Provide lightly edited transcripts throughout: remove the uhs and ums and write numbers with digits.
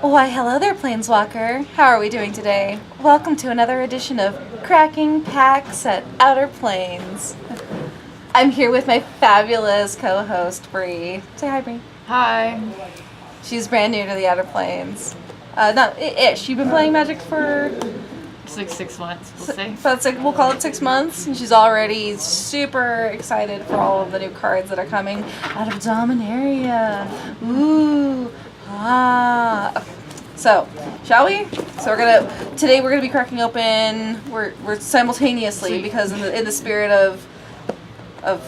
Why, hello there, Planeswalker. How are we doing today? Welcome to another edition of Carckin Packs at Outer Planes. I'm here with my fabulous co-host, Bree. Say hi, Bree. Hi. She's brand new to the Outer Planes. Not ish. You've been playing Magic for... It's like 6 months, we'll say. So we'll call it 6 months, and she's already super excited for all of the new cards that are coming out of Dominaria. Ooh. Ah. Okay. So, shall we? So today we're gonna be cracking open. We're simultaneously because in the spirit of I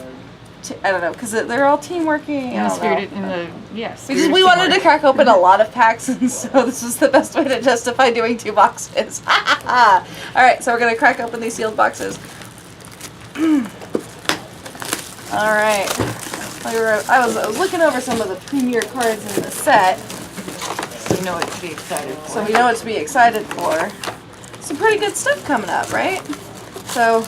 don't know, because they're all team working. In the spirit, We wanted to crack open a lot of packs, and so this was the best way to justify doing 2 boxes. All right, so we're gonna crack open these sealed boxes. All right. I was looking over some of the premier cards in the set. So we know what to be excited for. So we know what to be excited for. Some pretty good stuff coming up, right? So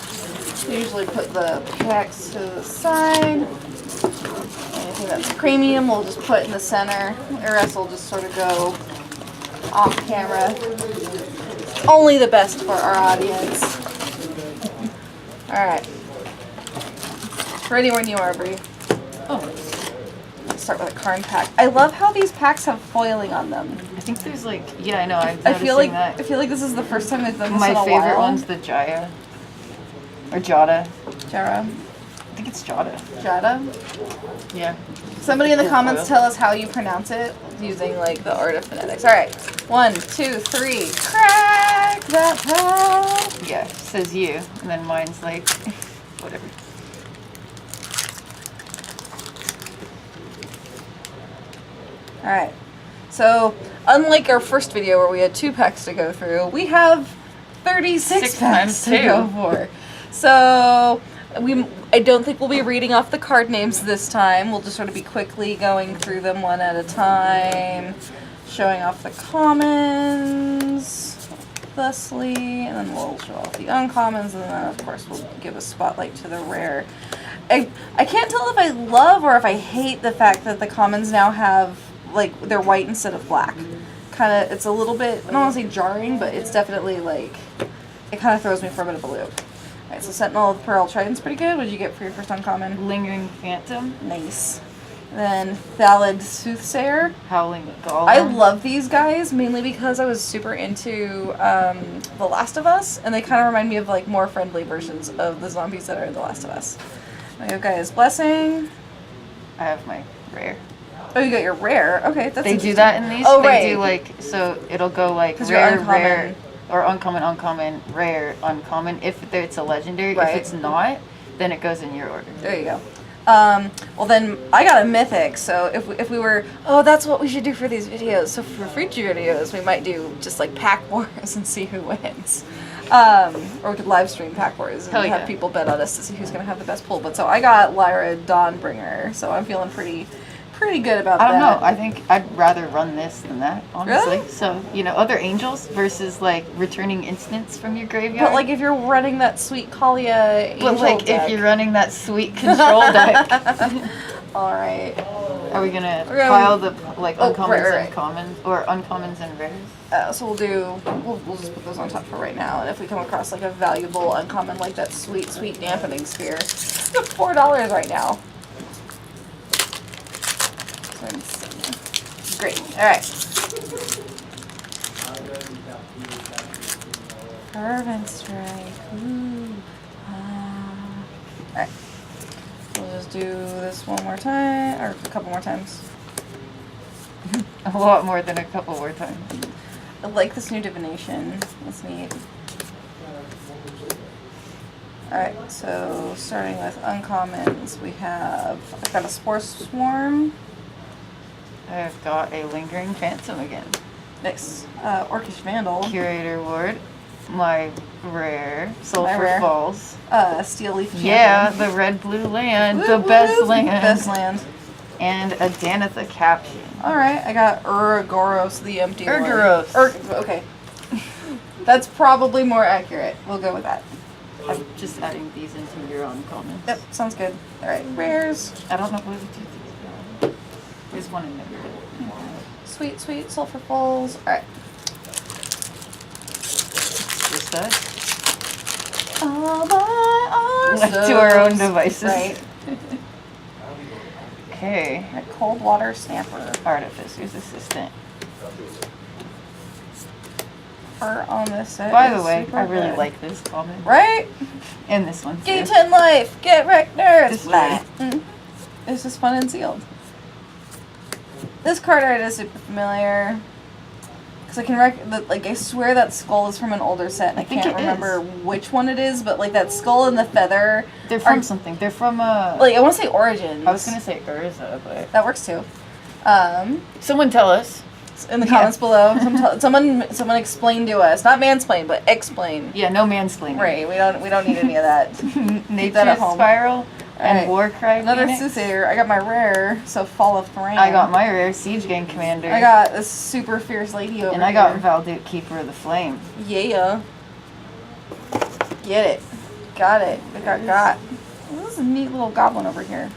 we usually put the packs to the side. Anything that's premium we'll just put in the center. The rest will just sort of go off camera. Only the best for our audience. Alright. Ready when you are, Bree. Oh. Let's start with a Carckin pack. I love how these packs have foiling on them. I think there's like, yeah, I know, I feel like this is the first time they've done this in a while. My favorite one's the Jaya. Or Jada. Jara. I think it's Jada. Jada? Yeah. Somebody in the comments tell us how you pronounce it using like the art of phonetics. Alright. 1, 2, 3. Crack that pack! Yeah, it says you. And then mine's like, whatever. Alright. So, unlike our first video where we had 2 packs to go through, we have 36 packs to go for. So, I don't think we'll be reading off the card names this time. We'll just sort of be quickly going through them one at a time, showing off the commons, thusly, and then we'll show off the uncommons, and then of course we'll give a spotlight to the rare. I can't tell if I love or if I hate the fact that the commons now have, like, they're white instead of black. It's a little bit, I don't want to say jarring, but it's definitely like, it kind of throws me for a bit of a loop. Alright, so Sentinel of Pearl Trident's pretty good. What did you get for your first uncommon? Lingering Phantom. Nice. Then Valid Soothsayer. Howling Golem. I love these guys mainly because I was super into The Last of Us, and they kind of remind me of like more friendly versions of the zombies that are in The Last of Us. We have Gaia's Blessing. I have my rare. Oh, you got your rare. Okay, that's They do that in these? Oh, they right. do like, so it'll go like rare, rare, or uncommon, uncommon, rare, uncommon. If it's a legendary, right. If it's not, then it goes in your order. There you go. Well then, I got a mythic, so if we were, that's what we should do for these videos. So for future videos, we might do just like pack wars and see who wins. Or we could live stream pack wars and have people bet on us to see who's going to have the best pull. But so I got Lyra Dawnbringer, so I'm feeling pretty good about that. I don't know. I think I'd rather run this than that, honestly. Really? So, other angels versus, like, returning instants from your graveyard. But, like, if you're running that sweet Kalia angel deck. If you're running that sweet control deck. Alright. Are we gonna pile the, like, uncommons and commons, or uncommons and rares? So we'll just put those on top for right now, and if we come across, like, a valuable uncommon, like that sweet dampening sphere, it's $4 right now. Great. Alright. Fervent Strike. Ooh. Alright. We'll just do this one more time, or a couple more times. A lot more than a couple more times. I like this new divination. That's neat. Alright, so starting with uncommons, I've got a Spore Swarm. I've got a Lingering Phantom again. Nice. Orcish Vandal. Curator Ward. My rare. Sulphur Falls. Steel Leaf Champion. Yeah, the red-blue land. The best land. Best land. And a Danitha Caption. Alright, I got Urgoros the Empty Lord. Urgoros. Okay. That's probably more accurate. We'll go with that. I'm just adding these into your own comments. Yep, sounds good. Alright, rares. I don't know what to do. There's one in there. Sweet, sweet sulfur falls. Alright. Just us. All by Left to our own devices. Right. Okay. A cold water snapper. Artificer's Assistant. Art on this set. By the is way, super I really good. like this comment. Right? And this one too. Gain 10 life. Get wrecked, nerds. This Flat. It's just fun and sealed. This card art is super familiar. Because I can I swear that skull is from an older set, and I can't remember which one it is, but like that skull and the feather. They're from something. They're from like I want to say Origins. I was gonna say Urza, but that works too. Someone tell us in the comments below. Someone explain to us, not mansplain, but explain. Yeah, no mansplaining. Right. We don't need any of that. Nature's that at home. Spiral. And right. Warcry Another Phoenix. Soothsayer. I got my rare, so Fall of Thran. I got my rare Siege Gang Commander. I got this super fierce lady over here. And I got Valduk, Keeper of the Flame. Yeah. Get it. Got it. I got. This is a neat little goblin over here.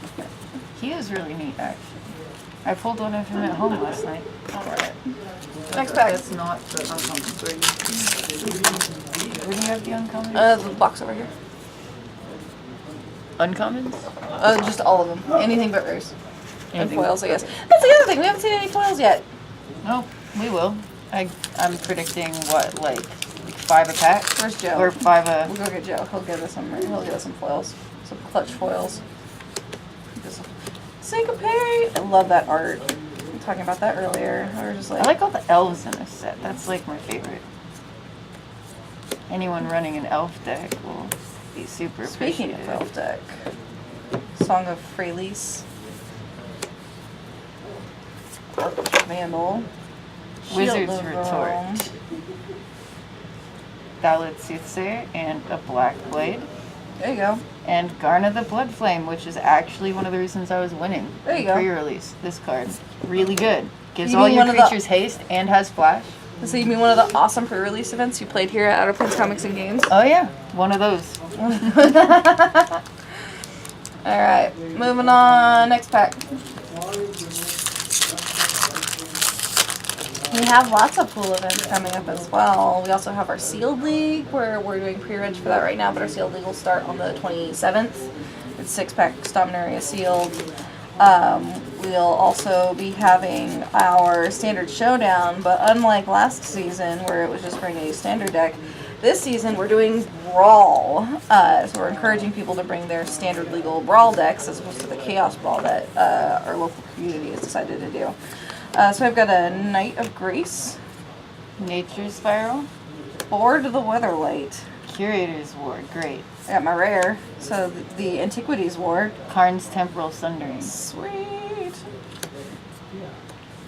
He is really neat, actually. I pulled one of him at home last night. Alright. Next pack. That's not the uncommon. Where do you have the uncommon? The box over here. Uncommons? Just all of them. Anything but rares. And Anything foils, I guess. That's the other thing. We haven't seen any foils yet. No, we will. I'm predicting what, like 5 a pack? Where's Joe? Or 5 a... We'll go get Joe. He'll get us some foils. Some clutch foils. Syncopate! I love that art. We were talking about that earlier. I was just I like all the elves in this set. That's like my favorite. Anyone running an elf deck will be super Speaking of elf deck, Song of Freylease, Vandal, Wizard's Shield of Retort, Rome. Valid Soothsayer, and a Black Blade. There you go. And Garna the Bloodflame, which is actually one of the reasons I was winning. There you go. Pre-release. This card. Really good. Gives You all mean your one of the- creatures haste and has flash. So you mean one of the awesome pre-release events you played here at Outer Plains Comics and Games? Oh yeah, one of those. Alright, moving on. Next pack. We have lots of cool events coming up as well. We also have our Sealed League, where we're doing pre-reg for that right now, but our Sealed League will start on the 27th. It's 6-pack Dominaria sealed. We'll also be having our Standard Showdown, but unlike last season, where it was just bringing a standard deck, this season we're doing Brawl. So we're encouraging people to bring their standard legal Brawl decks as opposed to the Chaos Brawl that our local community has decided to do. So I've got a Knight of Grace, Nature's Spiral, Board of the Weatherlight. Curator's War, great. I got my rare, so the Antiquities War. Karn's Temporal Sundering. Sweet.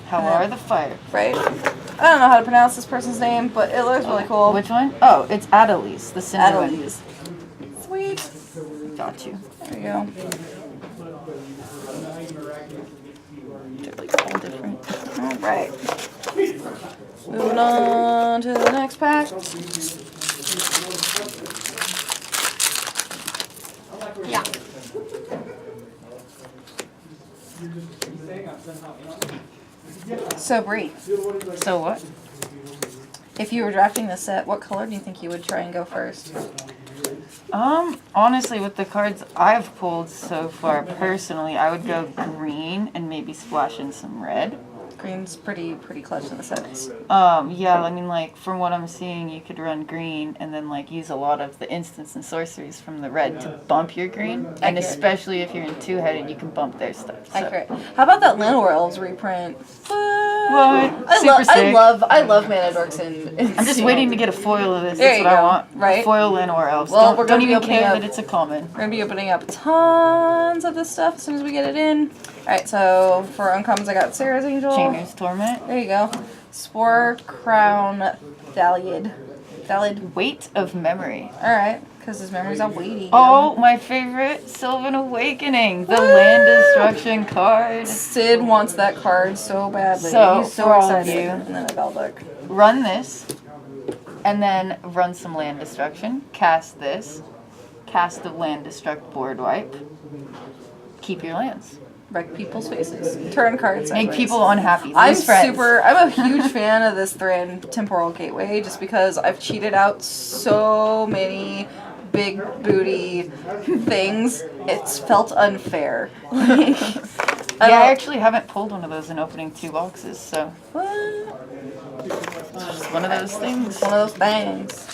How are the fire? Right? I don't know how to pronounce this person's name, but it looks really cool. Which one? Oh, it's Adelies, the Cinder one. Adelies. Sweet. Got you. There you go. They're like all different. Alright. Moving on to the next pack. Yeah. So Bree, So what? if you were drafting this set, what color do you think you would try and go first? Honestly, with the cards I've pulled so far, personally, I would go green and maybe splash in some red. Green's pretty clutch in the sets. Yeah, I mean, like, from what I'm seeing, you could run green and then, like, use a lot of the instants and sorceries from the red to bump your green. And Accurate. especially if you're in two-headed, you can bump their stuff. So. Accurate. How about that Llanowar Elves reprint? What? I love Mana Dorks in I'm just waiting to get a foil of this. There That's you what I go. want. Right? A foil Llanowar Elves. Well, don't we're gonna be even opening care up- that it's a common. We're going to be opening up tons of this stuff as soon as we get it in. Alright, so for uncommons I got Sarah's Angel. Chainer's Torment. There you go. Spore Crown Thalid. Weight of Memory. Alright, because his memories are weighty. Oh, my favorite, Sylvan Awakening, the land destruction card. Sid wants that card so badly. So, He's so for all of excited. you- And then a Belduck. Run this, and then run some land destruction. Cast this, cast the land destruct board wipe. Keep your lands. Wreck people's faces. Turn cards Make sideways. people unhappy. I'm Lose friends. I'm a huge fan of this Thran Temporal Gateway just because I've cheated out so many big booty things. It's felt unfair. I actually haven't pulled one of those in opening 2 boxes, so What? it's just one of those things. One of those things.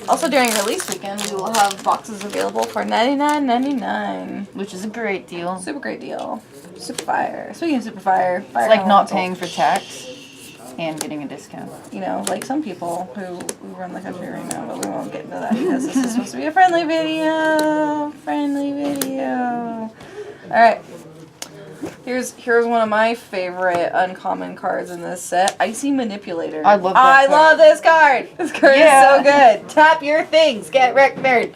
Also, during release weekend, we will have boxes available for $99.99. Which is a great deal. Super great deal. Super fire. Speaking of super fire, It's like not paying for tax and getting a discount. You know, like some people who run the country right now, but we won't get into that because this is supposed to be a friendly video. Friendly video. Alright. Here's one of my favorite uncommon cards in this set. Icy Manipulator. I love that I card. love this card. This card is so good. Tap your things. Get wrecked, nerd.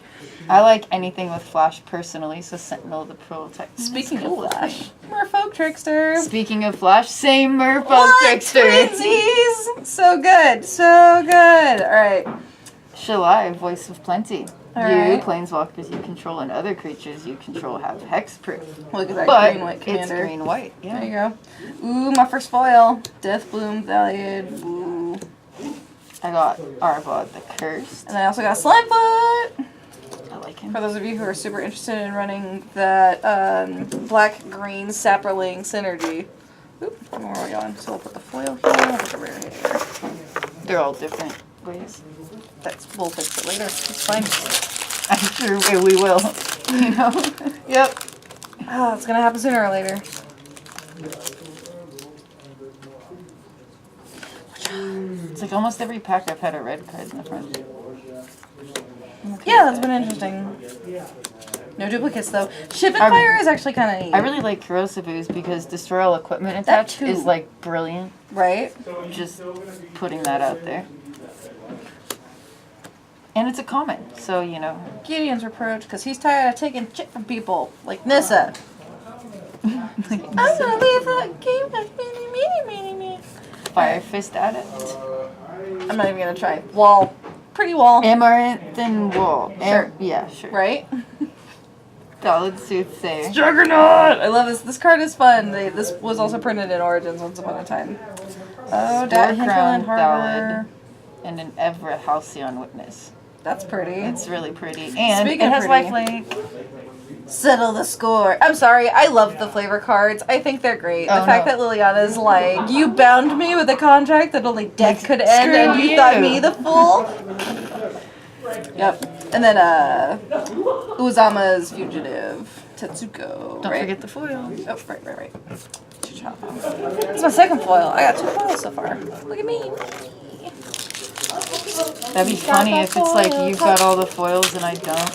I like anything with Flash personally, so Sentinel of the Prototype. Speaking of Flash, Merfolk Trickster. Speaking of Flash, same Merfolk What? Trickster. Twinsies! So good. So good. Alright. Shalai, Voice of Plenty. Alright. You, planeswalkers you control, and other creatures you control have hexproof. Look at that But green-white it's commander. green-white, yeah. There you go. Ooh, my first foil. Deathbloom Valiant. Ooh. I got Arvod the Cursed. And I also got Slimefoot. I like him. For those of you who are super interested in running that black-green Sapperling synergy. Oop, where are we going? So we'll put the foil here, we'll put the rare here. They're all different ways. We'll fix it later. It's fine. I'm sure we will. You know? Yep. Oh, it's gonna happen sooner or later. It's like almost every pack I've had a red card in the front. Yeah, that's been interesting. No duplicates though. Ship and Fire is actually kind of neat. I really like Corrosive Ooze because Destroy All Equipment attached too. is like brilliant. Right? Just putting that out there. And it's a common, so you know. Gideon's reproach because he's tired of taking shit from people like Nissa. I'm gonna leave that game like me. Fire Fist Addict. I'm not even gonna try. Wall. Pretty wall. Amaranthine Wall. Sure. Yeah, sure. Right? Solid Soothsayer. Juggernaut! I love this. This card is fun. This was also printed in Origins once upon a time. Oh, Crown Hinterland Harbor. Ballad. And an Evra Halcyon Witness. That's pretty. It's really pretty. And Speaking it of has pretty. lifelink. Settle the score. I'm sorry. I love the flavor cards. I think they're great. The fact that Liliana's like, you bound me with a contract that only death could end, screw and you you. thought me the fool. Yep. And then Uzama's Fugitive. Tetsuko. Don't right? forget the foil. Oh, right. It's my second foil. I got 2 foils so far. Look at me. That'd be funny if it's like you've got all the foils and I don't.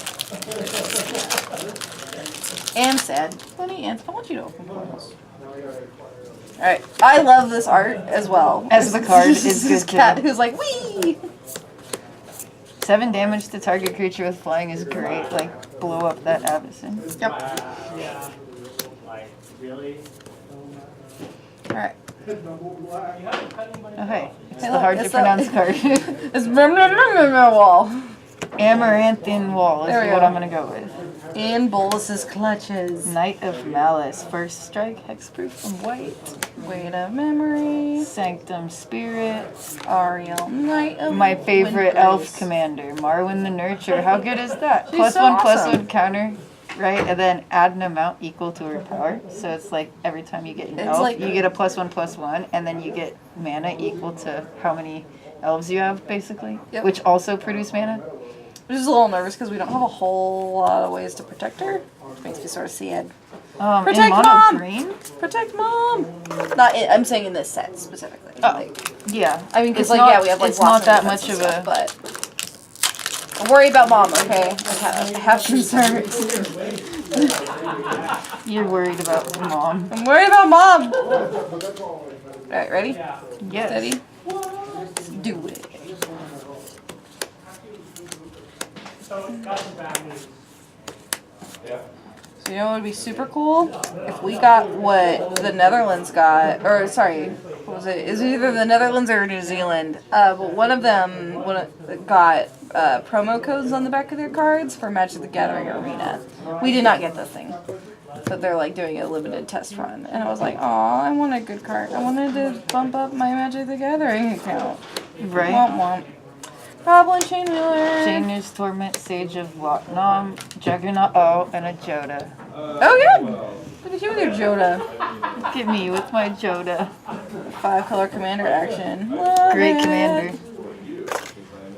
And sad. Funny, and I want you to open foils. Alright. I love this art as well. As the card is this good cat too. who's like, wee! 7 damage to target creature with flying is great. Like, blow up that Avacyn. Yep. Alright. Okay. It's Hey, the look, hard to it's pronounce the- card. It's wall. Amaranthine Wall is There we what go. I'm going to go with. In Bolus's clutches. Knight of Malice. First strike, hexproof from white. Weight of Memory. Sanctum Spirit. Ariel, Knight of My favorite elf Windgrace. commander, Marwyn the Nurturer. How good is that? She's so +1/+1 awesome. counter, right? And then add an amount equal to her power. So it's like every time you get an It's elf, like- you get a +1/+1, and then you get mana equal to how many elves you have, basically. Yep. Which also produce mana. I'm just a little nervous because we don't have a whole lot of ways to protect her. Which makes me sort of sad. In Protect mono Mom! green? Protect Mom! I'm saying in this set specifically. Oh, Like, yeah. I mean, because It's like, not- yeah, we have like it's not lots that of much defense of and stuff, but I worry about Mom. Okay, I have concerns. You're worried about Mom. I'm worried about Mom. All right, ready? Yes. Steady. Let's do it. So you know what would be super cool? If we got what the Netherlands got, or sorry, what was it? Is it either the Netherlands or New Zealand? But one of them got promo codes on the back of their cards for Magic the Gathering Arena. We did not get this thing. So they're like doing a limited test run. And I was like, aw, I want a good card. I wanted to bump up my Magic the Gathering account. Right. Womp womp. Goblin Chainwheeler. Chainer's Torment, Sage of Lochnom, Juggernaut, oh, and a Joda. Oh, yeah. Look at you with your Joda. Look at me with my Joda. 5-color commander action. Love Great it. commander.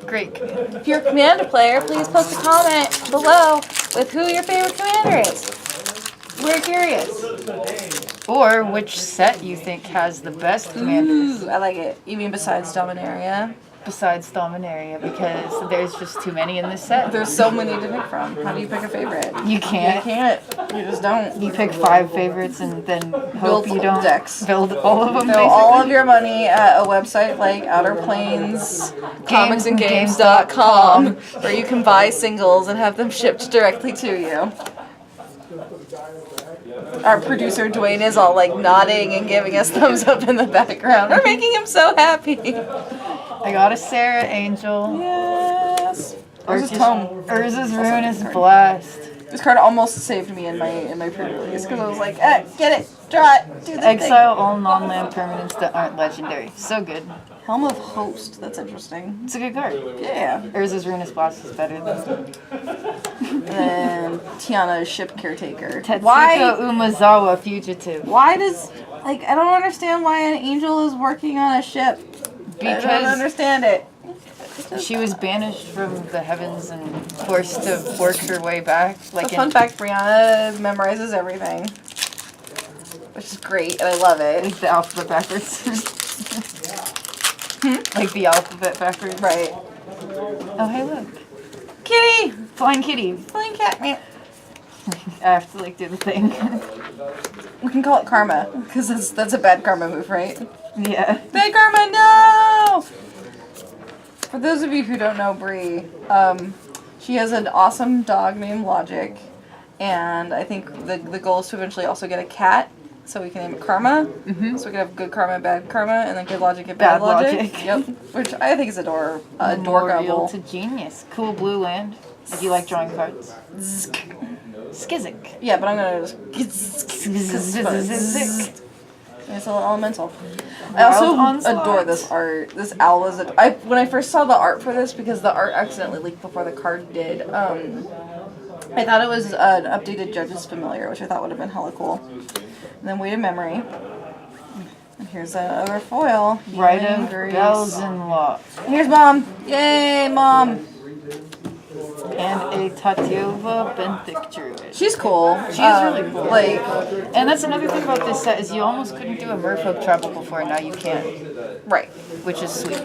Great commander. If you're a commander player, please post a comment below with who your favorite commander is. We're curious. Or which set you think has the best commanders Ooh, I like it. You mean besides Dominaria? besides Dominaria, because there's just too many in this set. There's so many to pick from. How do you pick a favorite? You can't. You can't. You just don't. You pick 5 favorites and then hope you don't decks. build all of them. Throw Basically. all of your money at a website like Outer Planes comicsandgames.com where you can buy singles and have them shipped directly to you. Our producer Dwayne is all like nodding and giving us thumbs up in the background. We're making him so happy. I got a Sarah Angel. Yes. Urza's Tome. Urza's Ruinous Blast. This card almost saved me in my pre-release because I was like, get it, draw it, do the Exile all non-land permanents that aren't legendary. So good. thing. Helm of Host. That's interesting. It's a good card. Yeah. Urza's Ruinous Blast is better than And then Tiana's Ship Caretaker. Tetsuko Umazawa Fugitive. Why does, like, I don't understand why an angel is working on a ship. I don't Because understand it. she was banished from the heavens and forced to work her way back. Like Fun fact, Brianna memorizes everything. Which is great, and I love it. like the alphabet backwards. Like the alphabet backwards. Right. Oh, hey, look. Kitty! Flying kitty. Flying cat, man. I have to, like, do the thing. We can call it karma, because that's a bad karma move, right? Yeah. Bad karma, no! For those of you who don't know Bree, she has an awesome dog named Logic, and I think the goal is to eventually also get a cat, so we can name it Karma. Mm-hmm. So we can have good karma and bad karma, and then good logic and bad logic. Yep. Which I think is Memorial adorable. to Genius. Cool blue land. If you like drawing cards. Skizik. Yeah, but I'm gonna just it's a little elemental. I also adore this art. This owl is when I first saw the art for this, because the art accidentally leaked before the card did. I thought it was an updated Judge's Familiar, which I thought would have been hella cool. And then Weight of Memory. And here's another foil. Right of Bells and Locks. Here's Mom. Yay, Mom. And a Tatiova Benthic Druid. She's cool. She's really cool. Like, And that's another thing about this set is you almost couldn't do a Merfolk travel before, now you can. right. Which is sweet.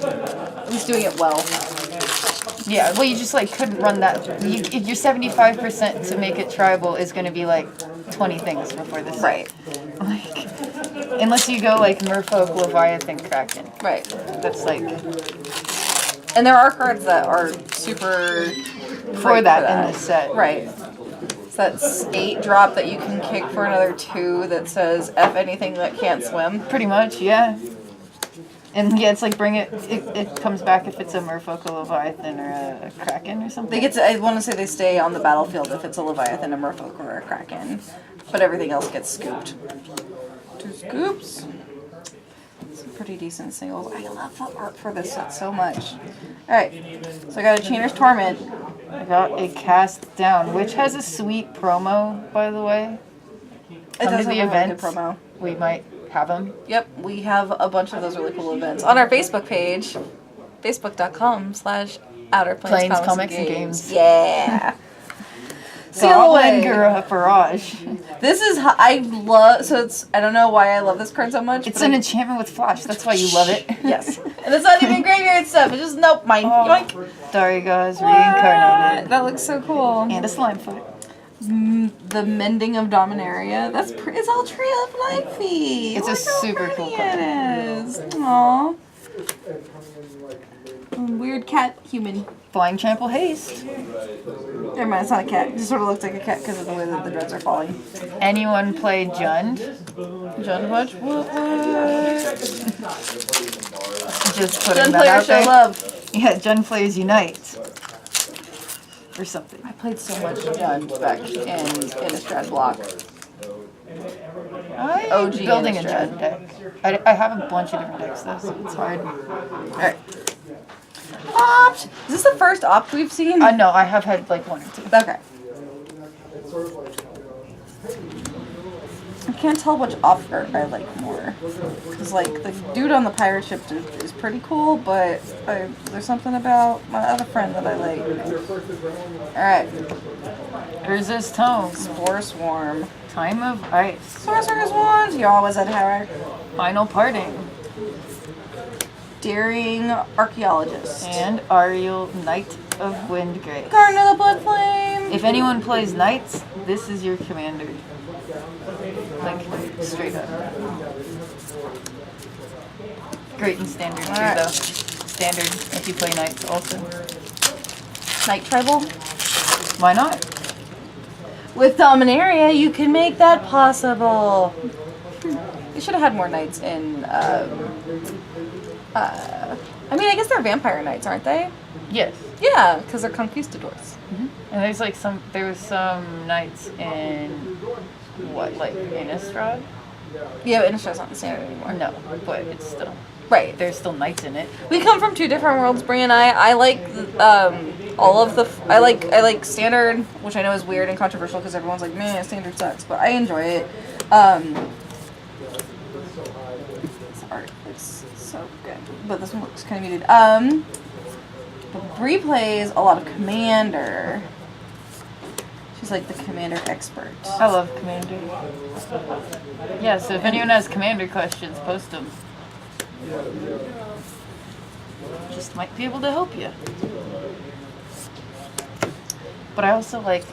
He's doing it well. Yeah, well, you just like couldn't run that. If your 75% to make it tribal is going to be like 20 things before this. Right. Like, unless you go like Merfolk, Leviathan, Kraken. Right. That's like And there are cards that are super for that in this set. Right. So that's 8 drop that you can kick for another 2 that says F anything that can't swim. Pretty much, yeah. And yeah, it's like bring it. It comes back if it's a Merfolk, a Leviathan, or a Kraken or something. They get to, I want to say they stay on the battlefield if it's a Leviathan, a Merfolk, or a Kraken. But everything else gets scooped. 2 scoops. Some pretty decent singles. I love the art for this set so much. Alright, so I got a Chainer's Torment. I got a Cast Down, which has a sweet promo, by the way. It Come does to the have a really event. good promo. We might have them. Yep, we have a bunch of those really cool events on our Facebook page, facebook.com/Outer Planes Comics and Games. Yeah. Goblin Garage. This is I love. So it's I don't know why I love this card so much. It's but an enchantment with flash. That's why you love it. Yes, and it's not even graveyard stuff. It's just nope, mine. Yoink. Dariga's reincarnated. That looks so cool. And a Slimefoot. The Mending of Dominaria. That's it's all Tree of Lifey. It's a super cool card. It is. Aww. Weird cat human. Flying Trample Haste. Never mind, it's not a cat. It just sort of looks like a cat because of the way that the dreads are falling. Anyone play Jund? Jund Budge? What? Just putting Jund that players out show there. love. Yeah, Jund players unite. or something. I played so much Jund back in Innistrad block. I'm OG building a Innistrad. Jund deck. I have a bunch of different decks though, so it's hard. Alright. Opt! Is this the first opt we've seen? No, I have had like 1 or 2. Okay. I can't tell which opt art I like more. Because, like, the dude on the pirate ship is pretty cool, but there's something about my other friend that I like. Alright. Resist Tome. Spore Swarm. Time of Ice. Sorcerer's Wand. You always had Howard. Final Parting. Daring Archaeologist. And Ariel, Knight of Windgrace. Garden of the Blood Flame. If anyone plays Knights, this is your commander. Like, straight up. Great in Standard too, Alright. though. Standard, if you play Knights also. Night Tribal. Why not? With Dominaria, you can make that possible. You should have had more knights in. I mean, I guess they're vampire knights, aren't they? Yes. Yeah, because they're conquistadors. And there's like there was some Knights in, what, like Innistrad? Yeah, but Innistrad's not the standard anymore. No, but it's still, Right. there's still Knights in it. We come from two different worlds, Brie and I. I like all of the. I like standard, which I know is weird and controversial because everyone's like, man, standard sucks, but I enjoy it. This art looks so good, but this one looks kind of muted. But Brie plays a lot of Commander. She's like the Commander expert. I love Commander. Yeah, so if anyone has Commander questions, post them. Just might be able to help you. But I also like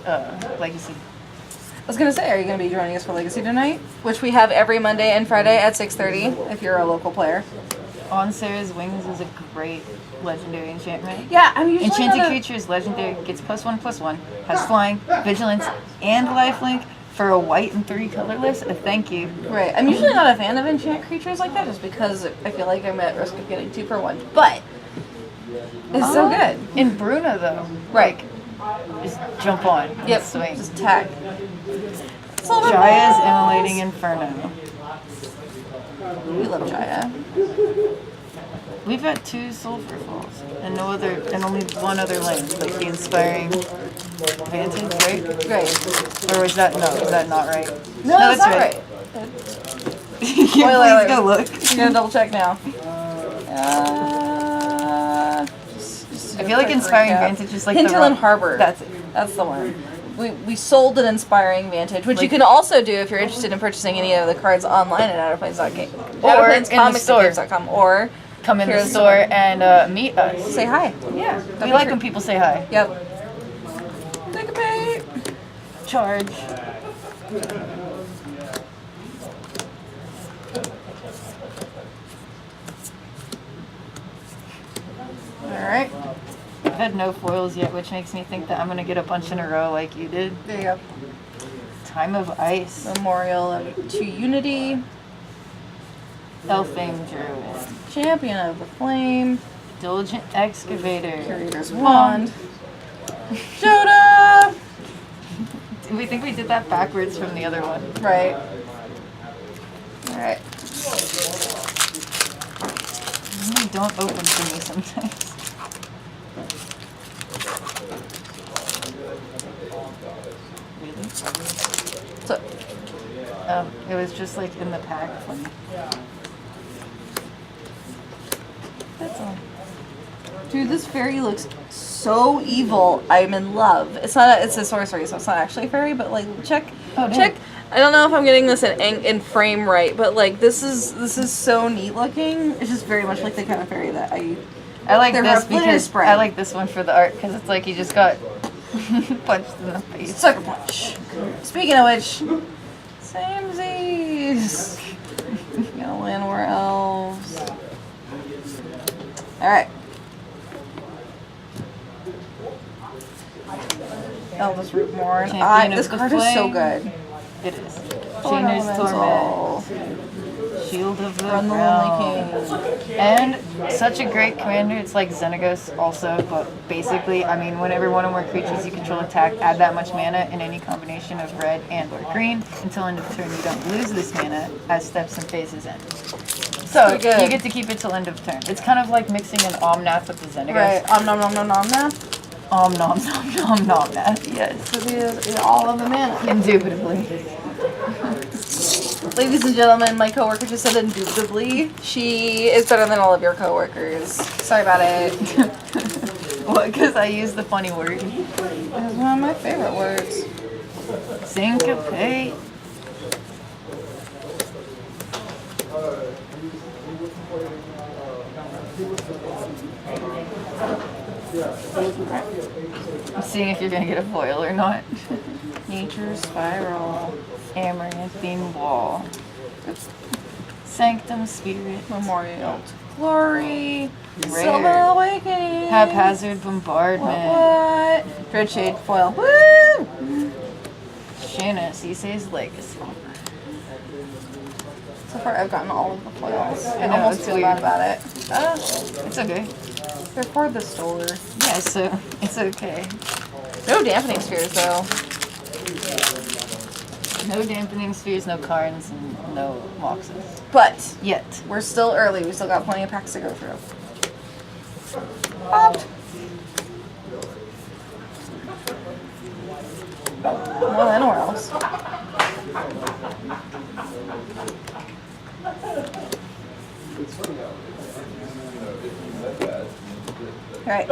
Legacy. I was gonna say, are you gonna be joining us for Legacy tonight? Which we have every Monday and Friday at 6:30 if you're a local player. On Sarah's Wings is a great legendary enchantment. Yeah, I'm usually Enchanted not a- creatures, legendary, gets +1/+1, has flying, vigilance, and lifelink for a white and 3 colorless. A thank you. Right. I'm usually not a fan of enchant creatures like that just because I feel like I'm at risk of getting 2 for 1. But it's so good. In Bruna though, Right. just jump on. and Yep. Swing. Just tag. Silver Jaya's balls. Immolating Inferno. We love Jaya. We've got 2 Sulphur Falls and only 1 other land, like the Inspiring Vantage, right? Great. Or was that not right? No, that's not right. Please Spoiler go alert. look. You're gonna double check now. I feel like Inspiring Vantage is like the Hinterland wrong- Harbor. That's it. That's the one. We sold an Inspiring Vantage, which you can also do if you're interested in purchasing any of the cards online at Or in the store. outerplanescomics.com, or Come in the here's store and meet us. say hi. Yeah, be we like true. when people say hi. Yep. Take a bait. Charge. Alright. I've had no foils yet, which makes me think that I'm gonna get a bunch in a row like you did. There you go. Time of Ice. Memorial to Unity. Elfing Druid. Champion of the Flame. Diligent Excavator. Curator's Wand. Joda! We think we did that backwards from the other one. Right. Alright. They don't open for me sometimes. Really? So, It was just like in the pack for me. That's all. dude, this fairy looks so evil. I'm in love. It's a sorcery, so it's not actually a fairy, but like check. Oh, damn. Check. I don't know if I'm getting this in frame right, but like this is so neat looking. It's just very much like the kind of fairy that I like They're this glitter because spray. I like this one for the art because it's like you just got punched in the face. Sucker Punch. Speaking of which, samesies. Gonna land more elves. Alright. Elvis Rootmorn. Champion This of the card is so Flame. good. It is. Thorn Chainer's Elemental. Torment. Shield of the Run the Realm. Lonely King. And such a great commander. It's like Xenagos also, but basically, I mean, whenever one or more creatures you control attack, add that much mana in any combination of red and or green. Until end of turn, you don't lose this mana as steps and phases end. So you Pretty good. get to keep it till end of turn. It's kind of like mixing an Omnath with the Xenagos. Right. Nom nom nom nom nom. Nom nom nom nom Nath. Yes. So these are all of the mana. Indubitably. Ladies and gentlemen, my coworker just said indubitably. She is better than all of your coworkers. Sorry about it. What? Because I use the funny word. It's one of my favorite words. Syncopate. I'm seeing if you're gonna get a foil or not. Nature Spiral. Amaranthine Wall. Sanctum Spirit. Memorial to Glory. Rare. Sylvan Awakening. Haphazard Bombardment. What? Dreadshade Foil. Woo! Shanna Cisse's Legacy. So far, I've gotten all of the foils. I know, almost it's feel weird. bad about it. It's okay. They're for the store. Yeah, so it's okay. No dampening spheres, though. No dampening spheres, no Karns, and no Moxes. But Yet. we're still early. We still got plenty of packs to go through. Popped. Well, anywhere else. Right.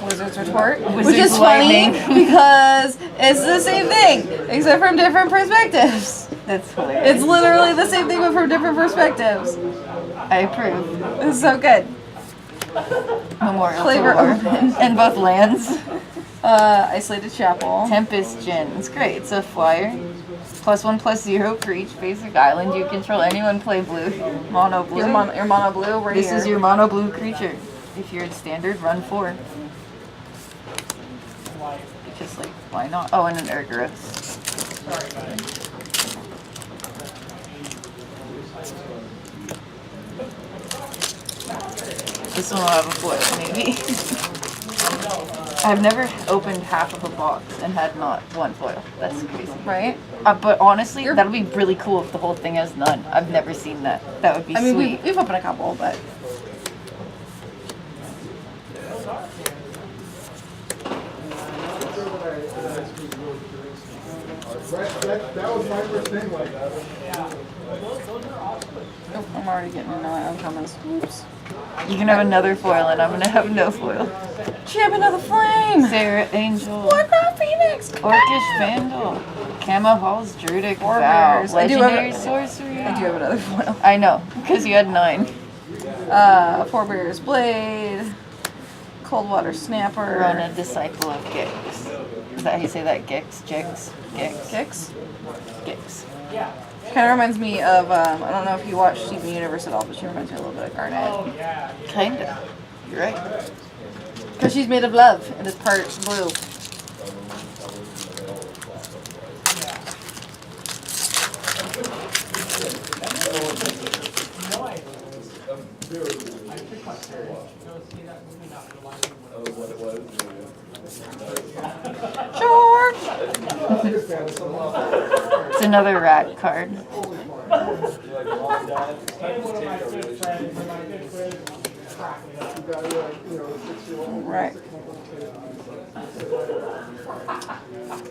Wizard's Retort. Which Wizard's is funny Lightning. because it's the same thing, except from different perspectives. That's hilarious. It's literally the same thing, but from different perspectives. I approve. It's so good. Memorial Flavor to War. open. And both lands. Isolated Chapel. Tempest Gin. It's great. It's a flyer. +1/+0 for each basic island you control. Anyone play blue. Mono blue. Your mono blue right This here. is your mono blue creature. If you're in standard, run 4. Just like, why not? Oh, and an Urgoros. This one will have a foil, maybe. I've never opened half of a box and had not one foil. That's crazy. right. But honestly, that would be really cool if the whole thing has none. I've never seen that. That would be I mean, sweet. we've opened a couple, but That was my first thing like that. oh, I'm already getting another comments. Oops. You can have another foil, and I'm gonna have no foil. Champion of the Flame. Sarah Angel. Warcraft Phoenix. Orcish Vandal. Camo Hall's Druidic Vow. Warbears. I do have Legendary a- Sorcery. I do have another foil. I know, because you had 9. Forebear's Blade. Coldwater Snapper. Rona, Disciple of Gix. Is that how you say that? Gix? Jix? Gix? Kicks. Gix. Kind of reminds me of, I don't know if you watch Steven Universe at all, but she reminds me a little bit of Garnet. Kinda. You're right. Because she's made of love and is part blue. Sure. It's another rat card. Right.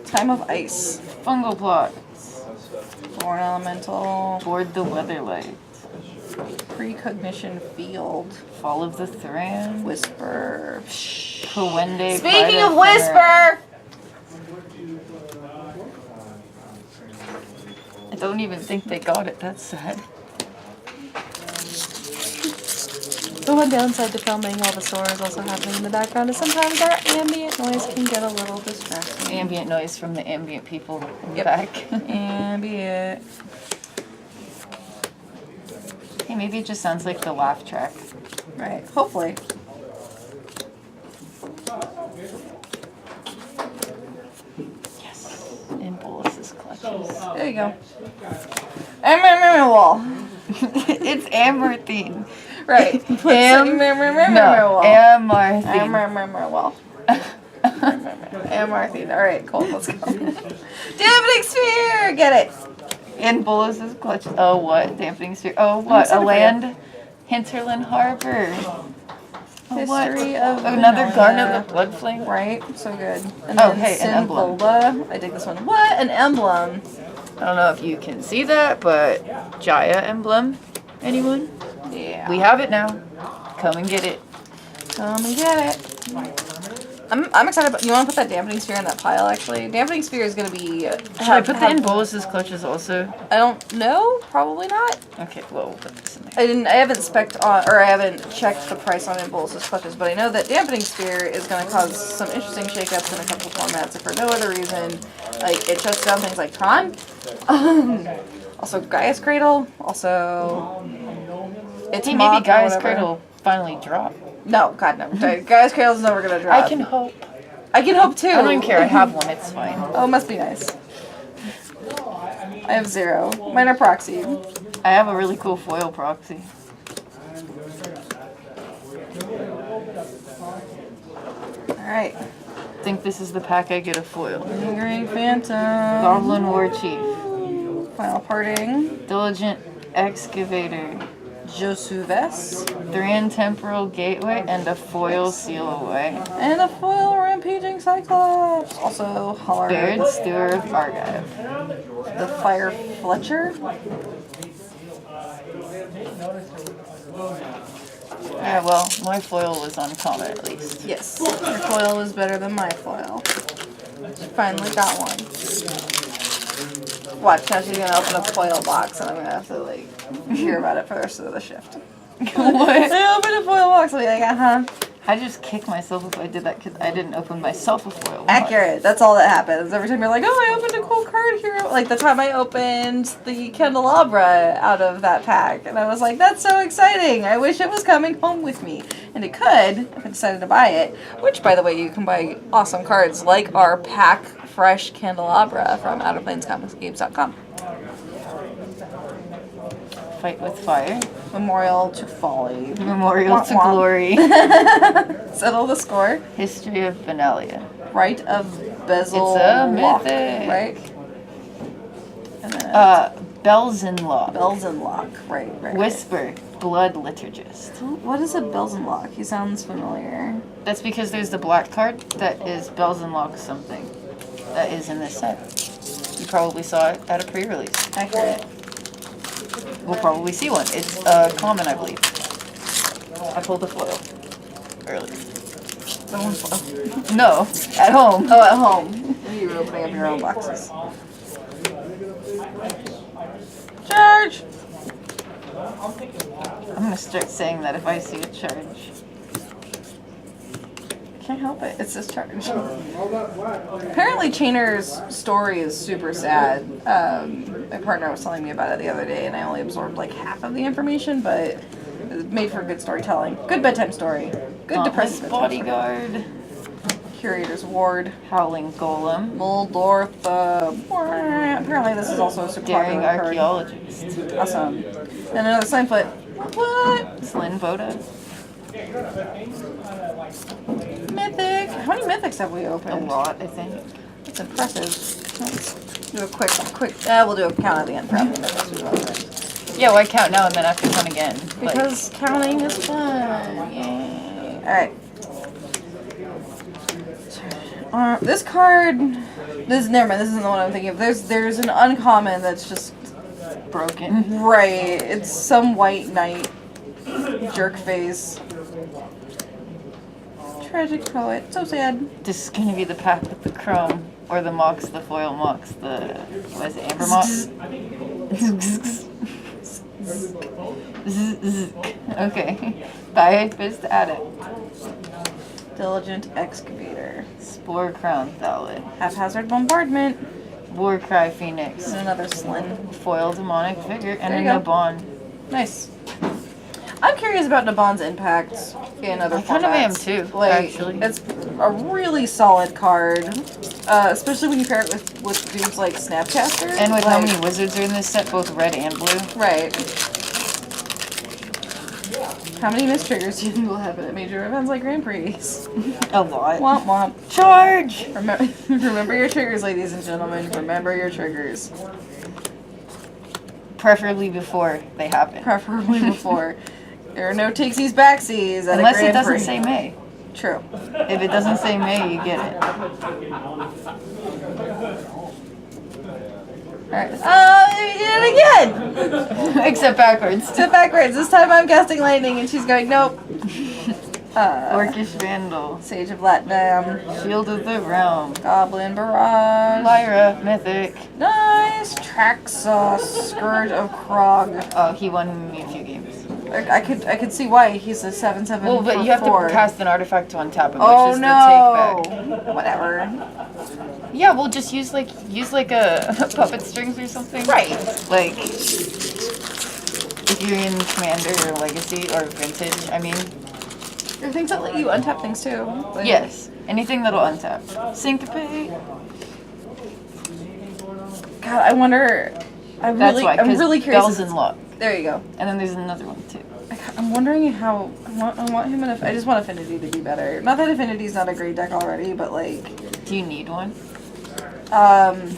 Time of Ice. Fungal Plot. Thorn Elemental. Board the Weatherlight. Precognition Field. Fall of the Thran. Whisper. Kawende. Speaking of Whisper! I don't even think they got it. That's sad. The one downside to filming while the store is also happening in the background is sometimes our ambient noise can get a little distracting. Ambient noise from the ambient people in the Yep. back. Ambient. Hey, maybe it just sounds like the laugh track. Right. Hopefully. Yes. In Bolus's clutches. There you go. Wall. It's Amarthine. Right. Amarthine. Wall. Amarthine. All right, cool. Let's go. Dampening Sphere. Get it. In Bolus's clutch. Oh, what? Dampening Sphere. Oh, what? excited A for land? Hinterland Harbor. Oh, what? History of Another Dominaria. Garnet the Blood Flame? Right. So good. And Oh, then hey, an emblem. Sinvola. I dig this one. What? An emblem. I don't know if you can see that, but Jaya emblem. Anyone? Yeah. We have it now. Come and get it. Come and get it. I'm excited about. You want to put that dampening sphere in that pile? Actually, dampening sphere is gonna be. Should I put that in Bolus's clutches also? I don't know. Probably not. Okay, well, we'll put this in there. I haven't spec'd on, or I haven't checked the price on Impulse's clutches, but I know that dampening sphere is going to cause some interesting shakeups in a couple formats, if for no other reason. Like it shuts down things like Tron. Also Gaia's Cradle. Also, it's Hey, Mock maybe or Gaia's whatever. Cradle finally drop. No, God no. Gaia's Cradle's never gonna drop. I can hope. I can hope too. I don't even care. I have one. It's fine. Oh, it must be nice. I have 0. Mine are proxy. I have a really cool foil proxy. Alright. I think this is the pack I get a foil. Lingering Phantom. Goblin War Chief. Final Parting. Diligent Excavator. Josuves. Thran Temporal Gateway and a foil Seal Away. And a foil Rampaging Cyclops. Also Holler. Baird Steward of Argive. The Fire Fletcher. Yeah, well, my foil was uncommon at least. Yes. Your foil was better than my foil. Finally got one. Watch, now she's gonna open a foil box and I'm gonna have to like hear about it for the rest of the shift. What? I opened a foil box, I'll be like, I'd just kick myself if I did that because I didn't open myself a foil box. Accurate. That's all that happens. Every time you're like, oh, I opened a cool card here. Like the time I opened the Candelabra out of that pack. And I was like, that's so exciting. I wish it was coming home with me. And it could if I decided to buy it. Which, by the way, you can buy awesome cards like our Pack Fresh Candelabra from OuterPlanesComicsGames.com. Fight with Fire. Memorial to Folly. Memorial Womp to womp. Glory. Settle the score. History of Benalia. Rite of Bezel. It's a Lock, mythic. right? And then Bells in Law. Bells and Lock. Right. Whisper. Blood Liturgist. What is a Bells and Lock? He sounds familiar. That's because there's the black card that is Bells and Lock something. That is in this set. You probably saw it at a pre-release. Accurate. We'll probably see one. It's common, I believe. I pulled the foil earlier. No, at home. Oh, at home. You were opening up your own boxes. Charge! I'm gonna start saying that if I see a charge. Can't help it. It's this charge. Apparently, Chainer's story is super sad. My partner was telling me about it the other day, and I only absorbed like half of the information, but it's made for good storytelling. Good bedtime story. Good depressive bedtime Bodyguard. story. Curator's Ward. Howling Golem. Muldorf. Apparently, this is also a super Daring popular card. Archaeologist. Awesome. And another Slimefoot. What? Slyn Voda. Mythic. How many mythics have we A opened? lot, I think. That's impressive. Let's do a quick. We'll do a count at the end for how many mythics we've opened. Yeah, why count now and then I have to count again? Because counting is fun. Yay. Alright. This card. Never mind. This isn't the one I'm thinking of. There's an uncommon that's just broken. right. It's some white knight. Jerk face. Tragic poet. So sad. This is gonna be the pack with the chrome. Or the mocks, the foil mocks, the, what is it, amber mocks? Okay. Fire Fist Addict. Diligent Excavator. Spore Crown Thallid. Haphazard Bombardment. Warcry Phoenix. And another Slyn. Foil Demonic Figure. And There a you go. Nabon. Nice. I'm curious about Nabon's impact in other I formats. kind of am too, Like, actually. it's a really solid card. especially when you pair it with dudes like Snapcaster. And with like, how many wizards are in this set, both red and blue. Right. How many mistriggers do you think we'll have at major events like Grand Prix? A lot. Womp womp. Charge! Remember your triggers, ladies and gentlemen. Remember your triggers. Preferably before they happen. Preferably before. There are no takesies backsies at Unless a Grand it doesn't Prix. say May. True. If it doesn't say May, you get it. Alright. You did it again! Except backwards. Step backwards. This time I'm casting lightning and she's going, nope. Orcish Vandal. Sage of Latnam. Shield of the Realm. Goblin Barrage. Lyra, Mythic. Nice. Traxos. Scourge of Krog. Oh, he won me a few games. I could see why he's a 7/7. Well, but you have to cast an artifact to untap him, Oh which is no! the take back. Whatever. Yeah, we'll just use like a puppet strings or something. Right. Like if you're in Commander or Legacy or Vintage, I mean. There are things that let you untap things too. Like, Yes, anything that'll untap. Syncopate. God, I wonder. I'm really curious. Bells and Luck. There you go. And then there's another one too. I'm wondering how I want him in. I just want Affinity to be better. Not that Affinity's not a great deck already, but like. Do you need one?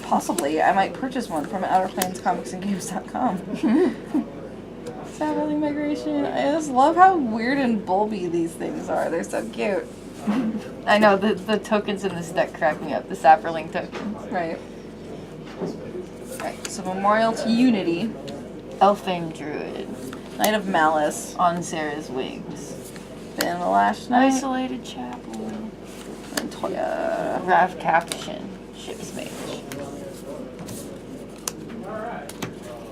Possibly. I might purchase one from OuterPlanesComicsandGames.com. Sapperling Migration. I just love how weird and bulby these things are. They're so cute. I know, the tokens in this deck crack me up. The Sapperling tokens. Right. Right, so Memorial to Unity. Elfame Druid. Knight of Malice. On Sarah's Wings. Then the last night. Isolated Chapel. And Toya. Rav Caption. Ship's Mage.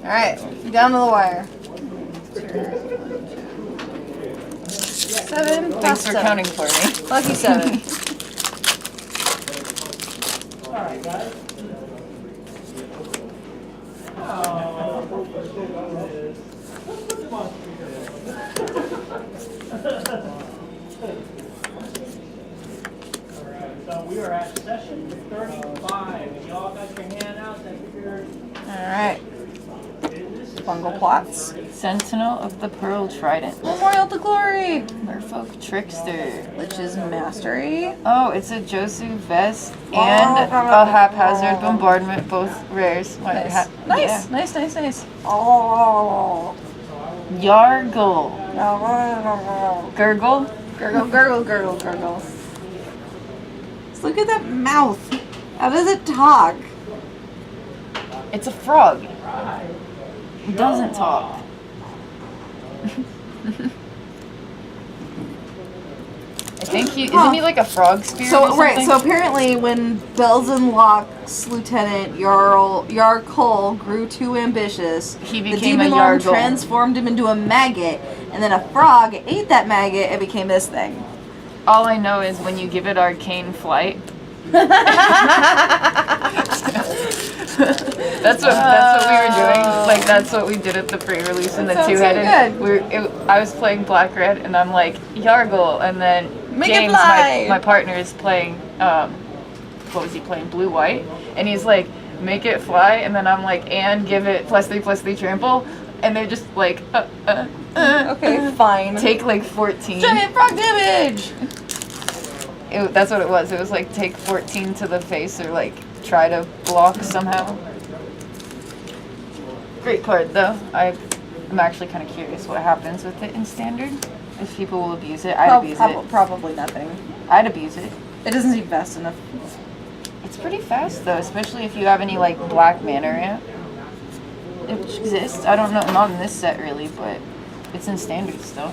Alright, down to the wire. 7. Thanks for counting for me. Lucky 7. Alright, guys. Alright, so we are at session 35. Y'all got your hand out. I figured Alright. Fungal Plots. Sentinel of the Pearl Trident. Memorial to Glory. Merfolk Trickster. Lich's Mastery. Oh, it's a Josu Vest and a Haphazard Bombardment, both rares. Nice. Yeah. Nice. Oh. Yargle. Gurgle. Gurgle. Just look at that mouth. How does it talk? It's a frog. It doesn't talk. I think isn't he like a frog spirit? So or something? so apparently when Bells and Locke's Lieutenant Yarkul grew too ambitious, He the became a demon lord Yargle. transformed him into a maggot, and then a frog ate that maggot and became this thing. All I know is when you give it arcane flight. That's what we were doing. Like that's what we did at the pre-release in the That sounds two-headed. good. I was playing black red, and I'm like Yargle, and then Make it James, fly! my partner, is playing. What was he playing? Blue white, and he's like, make it fly, and then I'm like, and give it +3/+3 trample, and they're just like, Okay, fine. take like 14. Giant frog damage! That's what it was. It was like take 14 to the face or like try to block somehow. Great card though. I'm actually kind of curious what happens with it in standard. If people will abuse it, I'd abuse it. Probably nothing. I'd abuse it. It doesn't seem fast enough. It's pretty fast though, especially if you have any like black mana ramp. It exists. I don't know, not in this set really, but it's in standard still.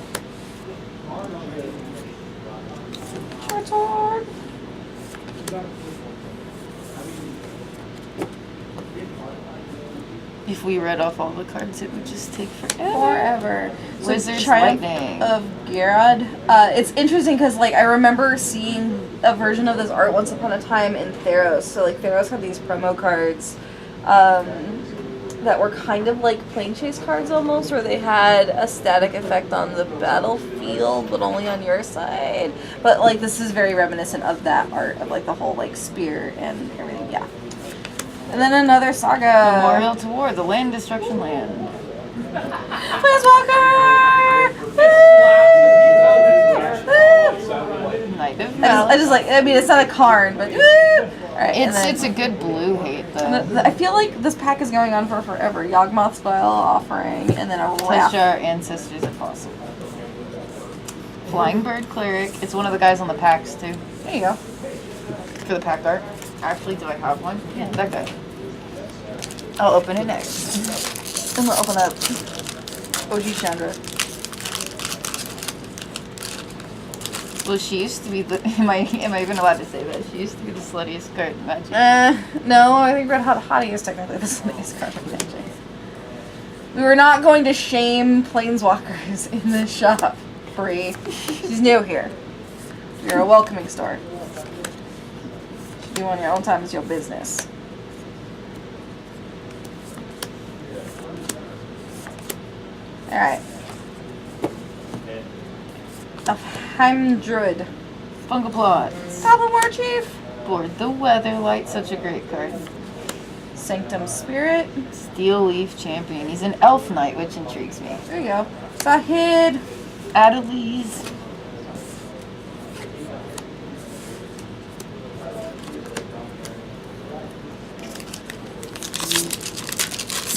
If we read off all the cards, it would just take forever. So Wizard's Triumph Lightning. of Gerard. It's interesting because like I remember seeing a version of this art once upon a time in Theros. So like Theros had these promo cards that that were kind of like plane chase cards almost, where they had a static effect on the battlefield, but only on your side. But like this is very reminiscent of that art of like the whole like spear and everything. Yeah. And then another saga. Memorial to War, the Land Destruction Land. Planeswalker! Knight of I Malice. just like, I mean, it's not a card, but alright. It's a good blue hate though. I feel like this pack is going on for forever. Yawgmoth's Vile Offering, and then a Pleasure wrap. our ancestors if possible. Flying Bird Cleric. It's one of the guys on the packs too. There you go. For the pack art. Actually, do I have one? Yeah, that guy. I'll open it next. I'm gonna open up OG Chandra. Well, she used to be the. Am I even allowed to say that? She used to be the sluttiest card in Magic. No, I think Red Hot Hottie is technically the sluttiest card in Magic. We were not going to shame planeswalkers in this shop, Bree. She's new here. You're a welcoming store. You on your own time is your business. Alright. Afheim Druid. Fungal Plots. Goblin War Chief. Board the Weatherlight, such a great card. Sanctum Spirit. Steel Leaf Champion. He's an elf knight, which intrigues me. There you go. Sahid. Adeliz.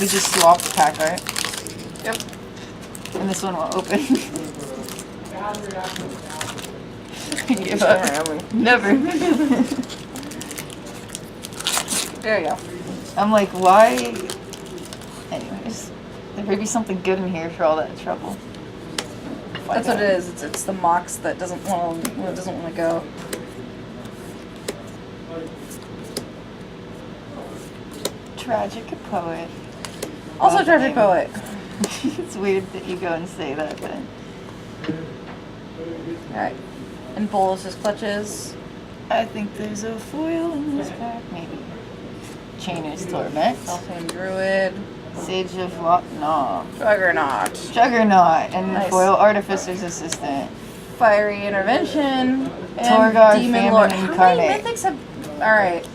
We just swapped pack art. Yep. And this one will open. Give up. Never. There you go. I'm like, why? Anyways, there may be something good in here for all that trouble. That's what it is. It's the Mox that doesn't want to go. Tragic Poet. Also, Love Tragic name. Poet. It's weird that you go and say that, but Alright. And Bolus's Clutches. I think there's a foil in this pack, maybe. Chainer's Torment. Self-Named Druid. Sage of Lot. No. Juggernaut. Juggernaut. And Nice. foil Artificer's Assistant. Fiery Intervention. And Torgar, Demon Famine Lord. How many Incarnate. mythics have... Alright.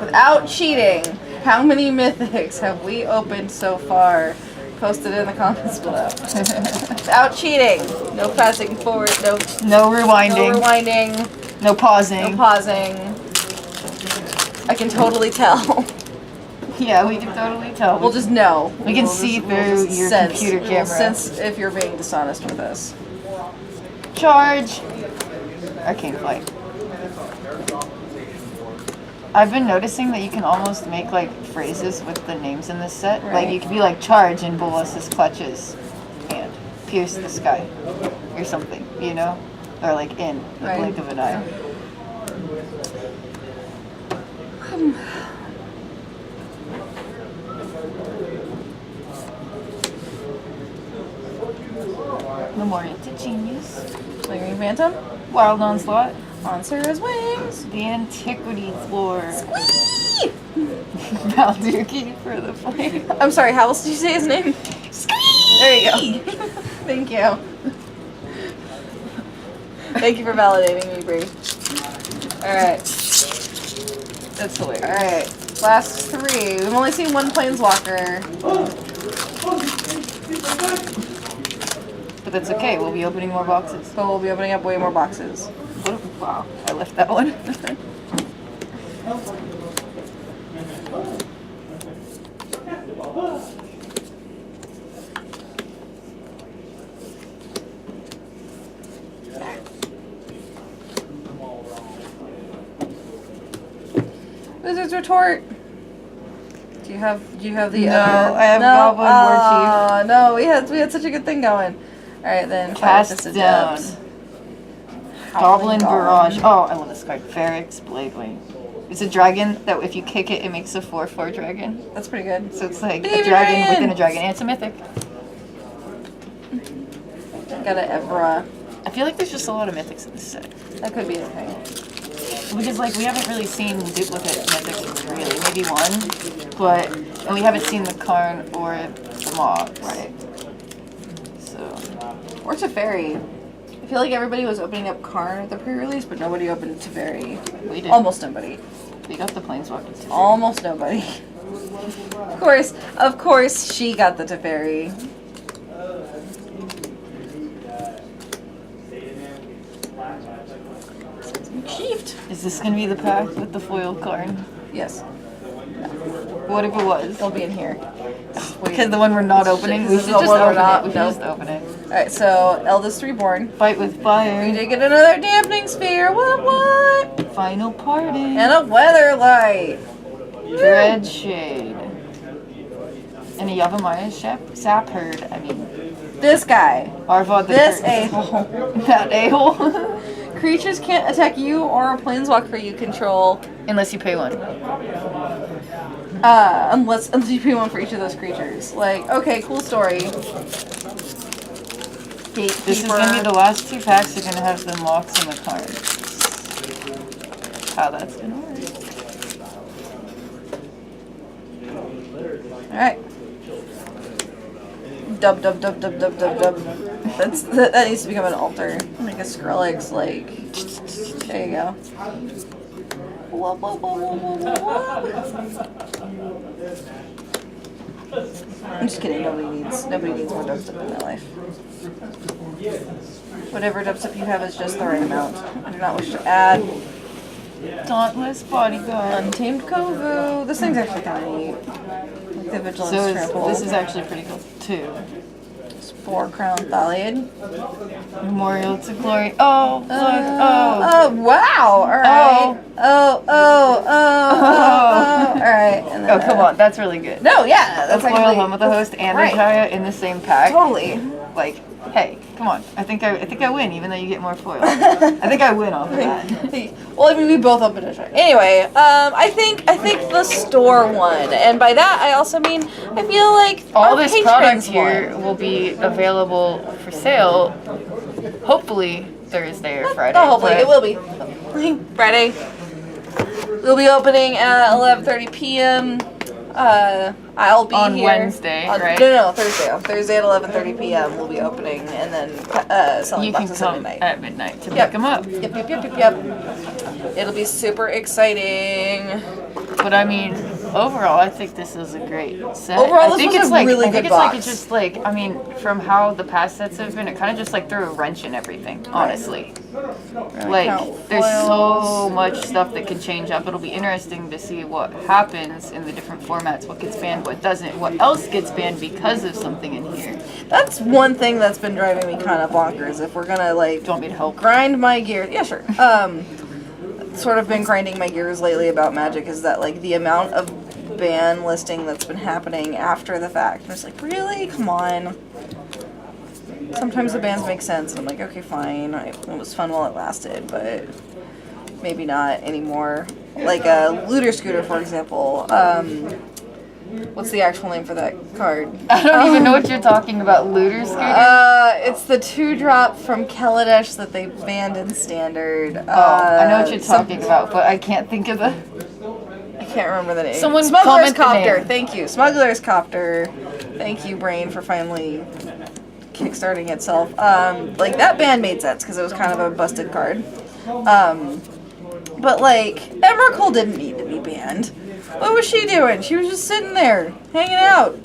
Without cheating, how many mythics have we opened so far? Post it in the comments below. Without cheating. No passing forward. No rewinding. rewinding. No pausing. No pausing. I can totally tell. Yeah, we can totally tell. We'll just know. We can We'll see just- through just your sense. computer We'll camera. sense if you're being dishonest with us. Charge. Arcane Flight. I've been noticing that you can almost make like phrases with the names in this set. Like Right. you could be like charge in Bolus's Clutches and pierce the sky or something, you know? Or like in the Right. blink of an eye. Memorial to Genius. Flaring Phantom. Wild Onslaught. On Sarah's Wings. The Antiquities Floor. Whee! Valduki for the flame. I'm sorry, how else did you say his name? There you go. Thank you. Thank you for validating me, Bree. Alright. That's hilarious. Alright. Last three. We've only seen one Planeswalker. But that's okay, we'll be opening more boxes. But we'll be opening up way more boxes. Wow, I left that one. Wizard's Retort. Do you have the No, other? I have Goblin War Chief. No, we had such a good thing going. Alright then. Cast down. Goblin Barrage. Oh, I love this card. Ferrix Bladewing. It's a dragon that if you kick it, it makes a 4/4 dragon. That's pretty good. So it's like Baby a dragon dragon! within a dragon. And it's a mythic. Got an Evra. I feel like there's just a lot of mythics in this set. That could be the thing. Because like we haven't really seen duplicate mythics really. Maybe one. But And we haven't seen the Karn or the Mox. Right. So, Or Teferi. I feel like everybody was opening up Karn at the pre-release, but nobody opened Teferi. we did. Almost nobody. We got the Planeswalkers too. Almost nobody. Of course, she got the Teferi. Achieved. Is this gonna be the pack with the foil Karn? Yes, What if it was? it'll be in here. Because the one we're not opening, we This should is the just one we're open not- it. We should no. just open it. Alright, so Eldest Reborn. Fight with We fire. did get another Dampening Sphere. What? Final party. And a Weatherlight. Dread Shade. And a Yavimaya Sap Herd. I mean, This guy. Arvad the This Cursed. a-hole. That a-hole. Creatures can't attack you or a planeswalker you control Unless you pay one. unless you pay one for each of those creatures. Like, okay, cool story. Gatekeeper. This is gonna be the last two packs are gonna have the Mox and the cards. How that's gonna work. Alright. Dub. That needs to become an altar. Like a Skrillex, like. There you go. Whoop, whoop, whoop, whoop, whoop, whoop. I'm just kidding. Nobody needs more dubstep in their life. Whatever dubstep you have is just the right amount. I do not wish to add. Dauntless Bodyguard. Untamed Kovu. This thing's actually kind of neat. Like the Vigilance So Trample. this is actually pretty cool too. Spore Crown Thaliad. Memorial to Glory. Oh, look. Oh, wow. All right. Oh. All right. And then, Oh, come on. That's really good. No, yeah. That's The foil actually Home of the Host and right. the Jaya in the same pack. Totally. Like, hey, come on. I think I win, even though you get more foil. I think I win off of that. Well, I mean, we both opened it. Anyway, I think the store won, and by that I also mean I feel like All our this patrons product won. here will be available for sale, hopefully Thursday or Friday. Oh, hopefully but it will be Friday. We'll be opening at 11:30 p.m. I'll be On here Wednesday, right? No, Thursday. On Thursday at 11:30 p.m. we'll be opening, and then selling You can boxes at come midnight. at midnight to Yep. pick them up. Yep. It'll be super exciting. But I mean, overall, I think this is a great set. Overall, I this think was it's a like, really I think good it's like box. it's just like I mean, from how the past sets have been, it kind of just like threw a wrench in everything. Honestly, like there's so much stuff that can change up. It'll be interesting to see what happens in the different formats, what gets banned, what doesn't, what else gets banned because of something in here. That's one thing that's been driving me kind of bonkers. If we're gonna like Do you want me to help? grind my gears, yeah, sure. Sort of been grinding my gears lately about Magic is that like the amount of ban listing that's been happening after the fact. I'm just like, really? Come on. Sometimes the bans make sense, and I'm like, okay, fine. It was fun while it lasted, but maybe not anymore. Like a Looter Scooter, for example. What's the actual name for that card? I don't even know what you're talking about. Looter Scooter? It's the 2-drop from Kaladesh that they banned in Standard. I know what you're talking about, but I can't think of the. I can't remember the name. Someone Smuggler's comment the Copter. name. Thank you. Smuggler's Copter. Thank you, Brain, for finally kickstarting itself. Like, that ban made sense because it was kind of a busted card. But, like, Emrakul didn't need to be banned. What was she doing? She was just sitting there, hanging out.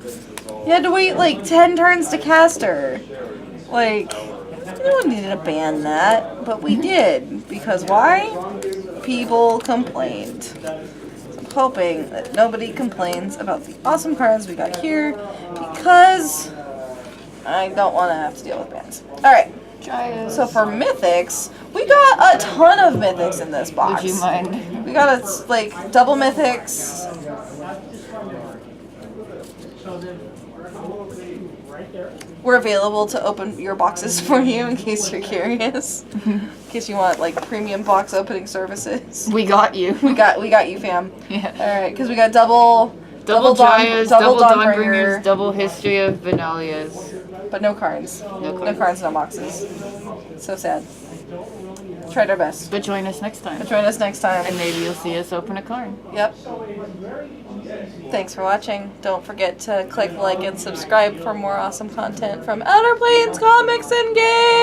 You had to wait, like, 10 turns to cast her. Like, no one needed to ban that, but we did. Because why? People complained. So I'm hoping that nobody complains about the awesome cards we got here, because I don't want to have to deal with bans. Alright, so for Mythics, we got a ton of Mythics in this box. Would you mind? We got like double Mythics. We're available to open your boxes for you in case you're curious. In case you want like premium box opening services. We got you. We got you, fam. Yeah. All right, because we got double Jayas, double Dawnbringer, Dawnbringers, double History of Vanalias. but no cards. No cards. No cards, no boxes. So sad. Tried our best. But join us next time. Join us next time. And maybe you'll see us open a card. Yep. Thanks for watching. Don't forget to click like and subscribe for more awesome content from Outer Planes Comics and Games.